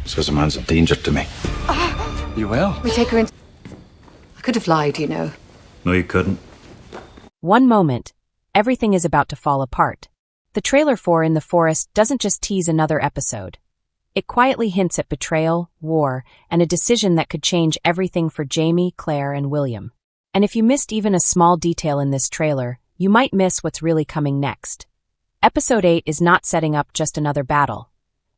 Says a man's a danger to me. You will? We take her in. I could have lied, you know. No, you couldn't. One moment, everything is about to fall apart. The trailer for In the Forest doesn't just tease another episode. It quietly hints at betrayal, war, and a decision that could change everything for Jaime, Claire, and William. And if you missed even a small detail in this trailer, you might miss what's really coming next. Episode 8 is not setting up just another battle.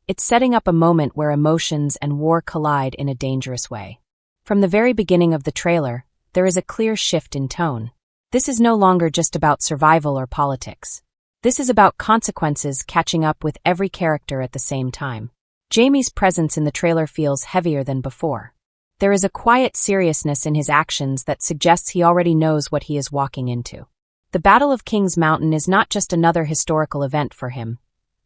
It's setting up a moment where emotions and war collide in a dangerous way. From the very beginning of the trailer, there is a clear shift in tone. This is no longer just about survival or politics. This is about consequences catching up with every character at the same time. Jaime's presence in the trailer feels heavier than before. There is a quiet seriousness in his actions that suggests he already knows what he is walking into. The Battle of King's Mountain is not just another historical event for him.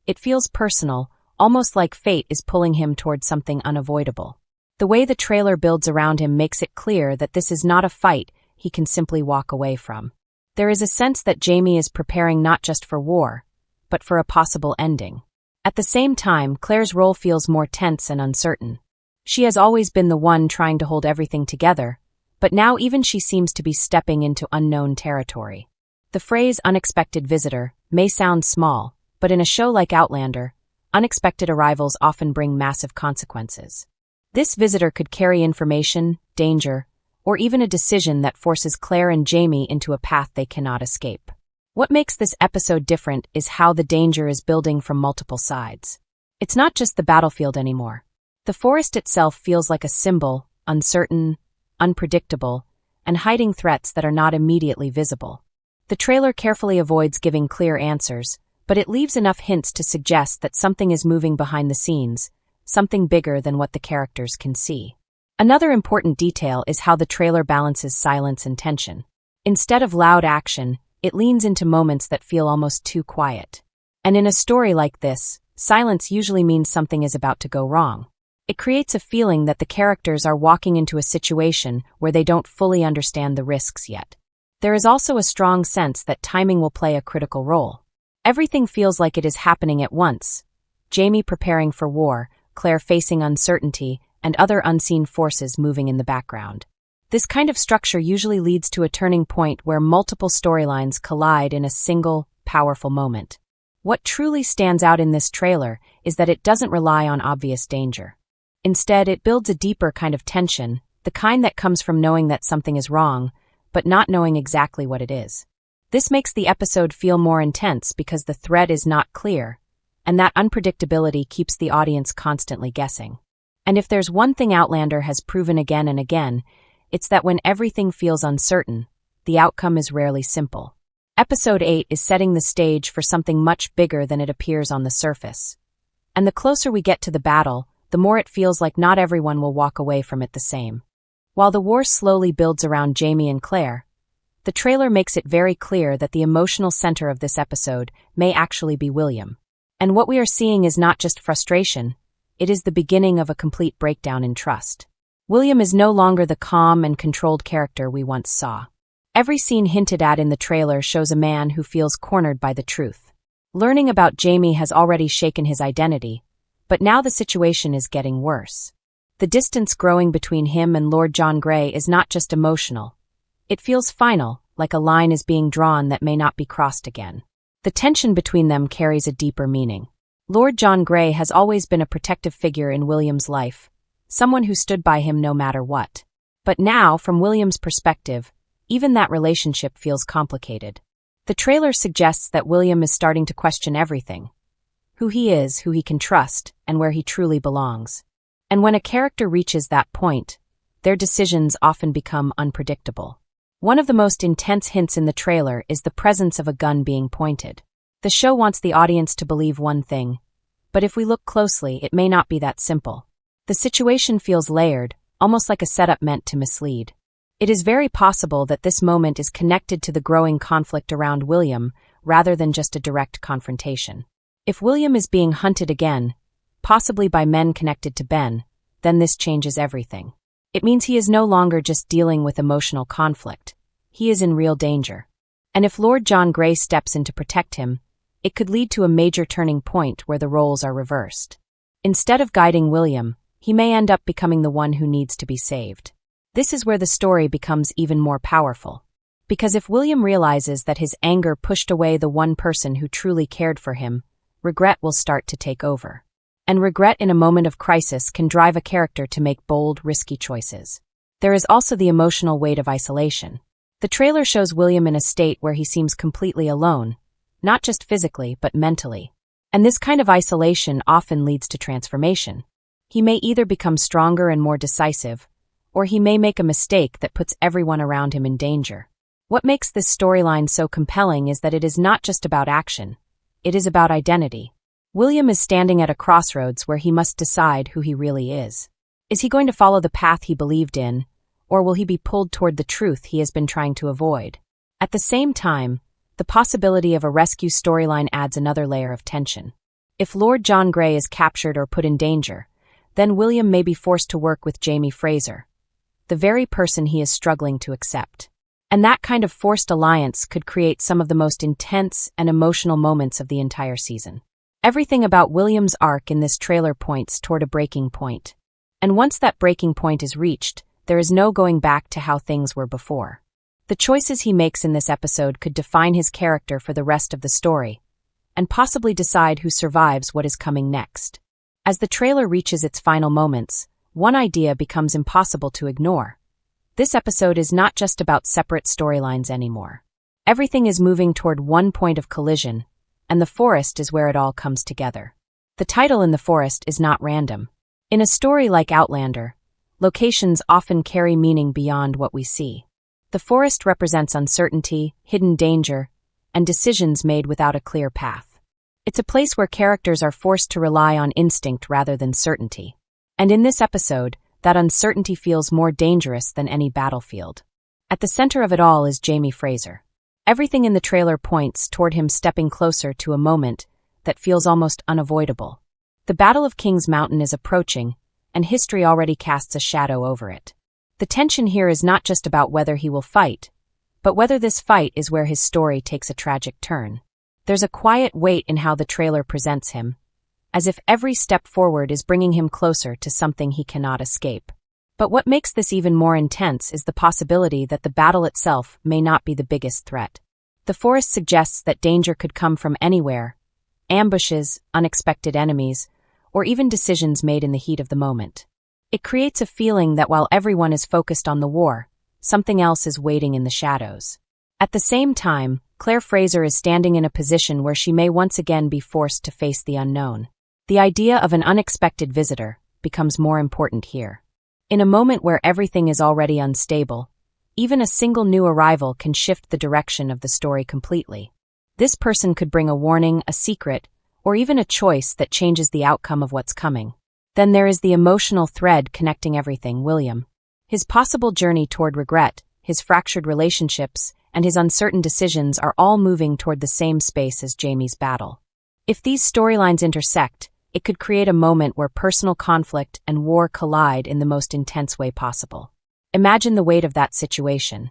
It feels personal, almost like fate is pulling him toward something unavoidable. The way the trailer builds around him makes it clear that this is not a fight he can simply walk away from. There is a sense that Jaime is preparing not just for war, but for a possible ending. At the same time, Claire's role feels more tense and uncertain. She has always been the one trying to hold everything together, but now even she seems to be stepping into unknown territory. The phrase unexpected visitor may sound small, but in a show like Outlander, unexpected arrivals often bring massive consequences. This visitor could carry information, danger, or even a decision that forces Claire and Jaime into a path they cannot escape. What makes this episode different is how the danger is building from multiple sides. It's not just the battlefield anymore. The forest itself feels like a symbol, uncertain, unpredictable, and hiding threats that are not immediately visible. The trailer carefully avoids giving clear answers, but it leaves enough hints to suggest that something is moving behind the scenes, something bigger than what the characters can see. Another important detail is how the trailer balances silence and tension. Instead of loud action, it leans into moments that feel almost too quiet. And in a story like this, silence usually means something is about to go wrong. It creates a feeling that the characters are walking into a situation where they don't fully understand the risks yet. There is also a strong sense that timing will play a critical role. Everything feels like it is happening at once. Jaime preparing for war, Claire facing uncertainty, and other unseen forces moving in the background. This kind of structure usually leads to a turning point where multiple storylines collide in a single, powerful moment. What truly stands out in this trailer is that it doesn't rely on obvious danger. Instead, it builds a deeper kind of tension, the kind that comes from knowing that something is wrong, but not knowing exactly what it is. This makes the episode feel more intense because the thread is not clear, and that unpredictability keeps the audience constantly guessing. And if there's one thing Outlander has proven again and again, it's that when everything feels uncertain, the outcome is rarely simple. Episode 8 is setting the stage for something much bigger than it appears on the surface. And the closer we get to the battle, the more it feels like not everyone will walk away from it the same. While the war slowly builds around Jaime and Claire, the trailer makes it very clear that the emotional center of this episode may actually be William. And what we are seeing is not just frustration, it is the beginning of a complete breakdown in trust. William is no longer the calm and controlled character we once saw. Every scene hinted at in the trailer shows a man who feels cornered by the truth. Learning about Jaime has already shaken his identity, but now the situation is getting worse. The distance growing between him and Lord John Grey is not just emotional. It feels final, like a line is being drawn that may not be crossed again. The tension between them carries a deeper meaning. Lord John Grey has always been a protective figure in William's life, someone who stood by him no matter what. But now, from William's perspective, even that relationship feels complicated. The trailer suggests that William is starting to question everything: who he is, who he can trust, and where he truly belongs. And when a character reaches that point, their decisions often become unpredictable. One of the most intense hints in the trailer is the presence of a gun being pointed. The show wants the audience to believe one thing, but if we look closely, it may not be that simple. The situation feels layered, almost like a setup meant to mislead. It is very possible that this moment is connected to the growing conflict around William, rather than just a direct confrontation. If William is being hunted again, possibly by men connected to Ben, then this changes everything. It means he is no longer just dealing with emotional conflict. He is in real danger. And if Lord John Grey steps in to protect him, it could lead to a major turning point where the roles are reversed. Instead of guiding William, he may end up becoming the one who needs to be saved. This is where the story becomes even more powerful. Because if William realizes that his anger pushed away the one person who truly cared for him, regret will start to take over. And regret in a moment of crisis can drive a character to make bold, risky choices. There is also the emotional weight of isolation. The trailer shows William in a state where he seems completely alone, not just physically, but mentally. And this kind of isolation often leads to transformation. He may either become stronger and more decisive, or he may make a mistake that puts everyone around him in danger. What makes this storyline so compelling is that it is not just about action. It is about identity. William is standing at a crossroads where he must decide who he really is. Is he going to follow the path he believed in, or will he be pulled toward the truth he has been trying to avoid? At the same time, the possibility of a rescue storyline adds another layer of tension. If Lord John Grey is captured or put in danger, then William may be forced to work with Jaime Fraser, the very person he is struggling to accept. And that kind of forced alliance could create some of the most intense and emotional moments of the entire season. Everything about William's arc in this trailer points toward a breaking point. And once that breaking point is reached, there is no going back to how things were before. The choices he makes in this episode could define his character for the rest of the story, and possibly decide who survives what is coming next. As the trailer reaches its final moments, one idea becomes impossible to ignore. This episode is not just about separate storylines anymore. Everything is moving toward one point of collision, and the forest is where it all comes together. The title In the Forest is not random. In a story like Outlander, locations often carry meaning beyond what we see. The forest represents uncertainty, hidden danger, and decisions made without a clear path. It's a place where characters are forced to rely on instinct rather than certainty. And in this episode, that uncertainty feels more dangerous than any battlefield. At the center of it all is Jaime Fraser. Everything in the trailer points toward him stepping closer to a moment that feels almost unavoidable. The Battle of King's Mountain is approaching, and history already casts a shadow over it. The tension here is not just about whether he will fight, but whether this fight is where his story takes a tragic turn. There's a quiet weight in how the trailer presents him, as if every step forward is bringing him closer to something he cannot escape. But what makes this even more intense is the possibility that the battle itself may not be the biggest threat. The forest suggests that danger could come from anywhere: ambushes, unexpected enemies, or even decisions made in the heat of the moment. It creates a feeling that while everyone is focused on the war, something else is waiting in the shadows. At the same time, Claire Fraser is standing in a position where she may once again be forced to face the unknown. The idea of an unexpected visitor becomes more important here. In a moment where everything is already unstable, even a single new arrival can shift the direction of the story completely. This person could bring a warning, a secret, or even a choice that changes the outcome of what's coming. Then there is the emotional thread connecting everything: William. His possible journey toward regret, his fractured relationships, and his uncertain decisions are all moving toward the same space as Jaime's battle. If these storylines intersect, it could create a moment where personal conflict and war collide in the most intense way possible. Imagine the weight of that situation.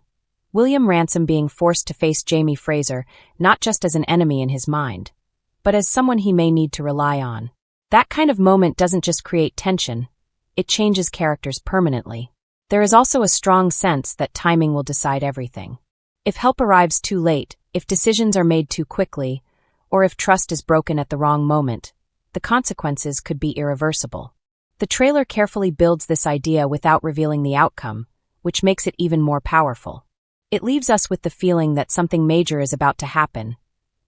William Ransom being forced to face Jaime Fraser not just as an enemy in his mind, but as someone he may need to rely on. That kind of moment doesn't just create tension, it changes characters permanently. There is also a strong sense that timing will decide everything. If help arrives too late, if decisions are made too quickly, or if trust is broken at the wrong moment, the consequences could be irreversible. The trailer carefully builds this idea without revealing the outcome, which makes it even more powerful. It leaves us with the feeling that something major is about to happen,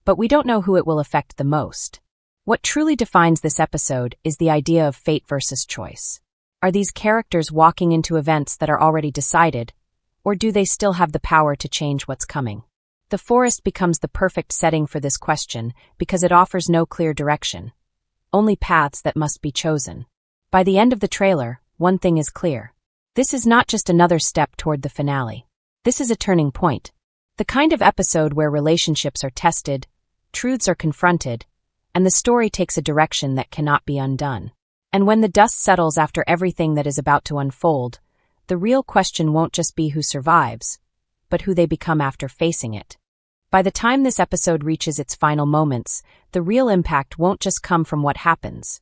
but we don't know who it will affect the most. What truly defines this episode is the idea of fate versus choice. Are these characters walking into events that are already decided, or do they still have the power to change what's coming? The forest becomes the perfect setting for this question because it offers no clear direction, only paths that must be chosen. By the end of the trailer, one thing is clear. This is not just another step toward the finale. This is a turning point. The kind of episode where relationships are tested, truths are confronted, and the story takes a direction that cannot be undone. And when the dust settles after everything that is about to unfold, the real question won't just be who survives, but who they become after facing it. By the time this episode reaches its final moments, the real impact won't just come from what happens,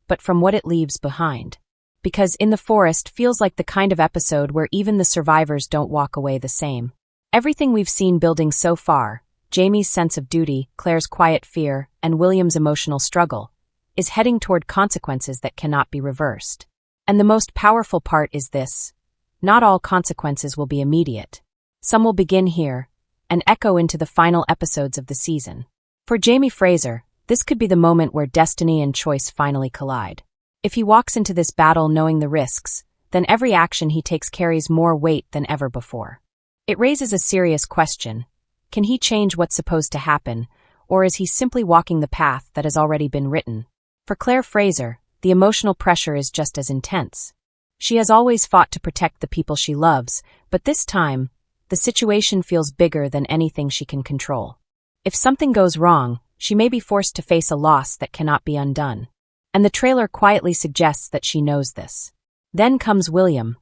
but from what it leaves behind. because In the Forest feels like the kind of episode where even the survivors don't walk away the same. Everything we've seen building so far, Jaime's sense of duty, Claire's quiet fear, and William's emotional struggle, is heading toward consequences that cannot be reversed. And the most powerful part is this: not all consequences will be immediate. Some will begin here and echo into the final episodes of the season. For Jaime Fraser, this could be the moment where destiny and choice finally collide. If he walks into this battle knowing the risks, then every action he takes carries more weight than ever before. It raises a serious question. Can he change what's supposed to happen, or is he simply walking the path that has already been written? For Claire Fraser, the emotional pressure is just as intense. She has always fought to protect the people she loves, but this time, the situation feels bigger than anything she can control. If something goes wrong, she may be forced to face a loss that cannot be undone. And the trailer quietly suggests that she knows this. Then comes William,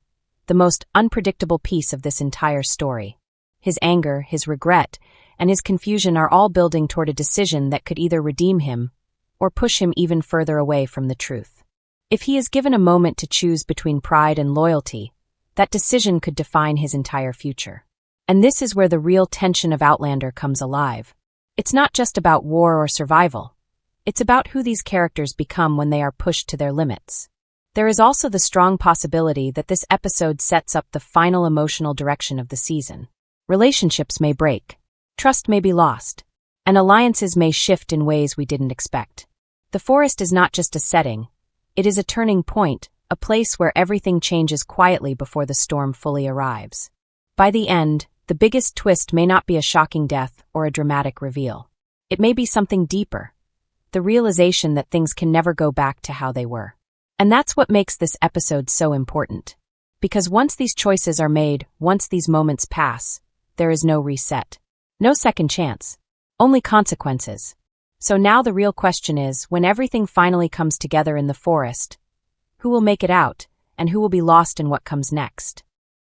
the most unpredictable piece of this entire story. His anger, his regret, and his confusion are all building toward a decision that could either redeem him or push him even further away from the truth. If he is given a moment to choose between pride and loyalty, that decision could define his entire future. And this is where the real tension of Outlander comes alive. It's not just about war or survival. It's about who these characters become when they are pushed to their limits. There is also the strong possibility that this episode sets up the final emotional direction of the season. Relationships may break, trust may be lost, and alliances may shift in ways we didn't expect. The Forest is not just a setting, it is a turning point, a place where everything changes quietly before the storm fully arrives. By the end, the biggest twist may not be a shocking death or a dramatic reveal. It may be something deeper, the realization that things can never go back to how they were. And that's what makes this episode so important. Because once these choices are made, once these moments pass, there is no reset. No second chance. Only consequences. So now the real question is, when everything finally comes together in the forest, who will make it out, and who will be lost in what comes next?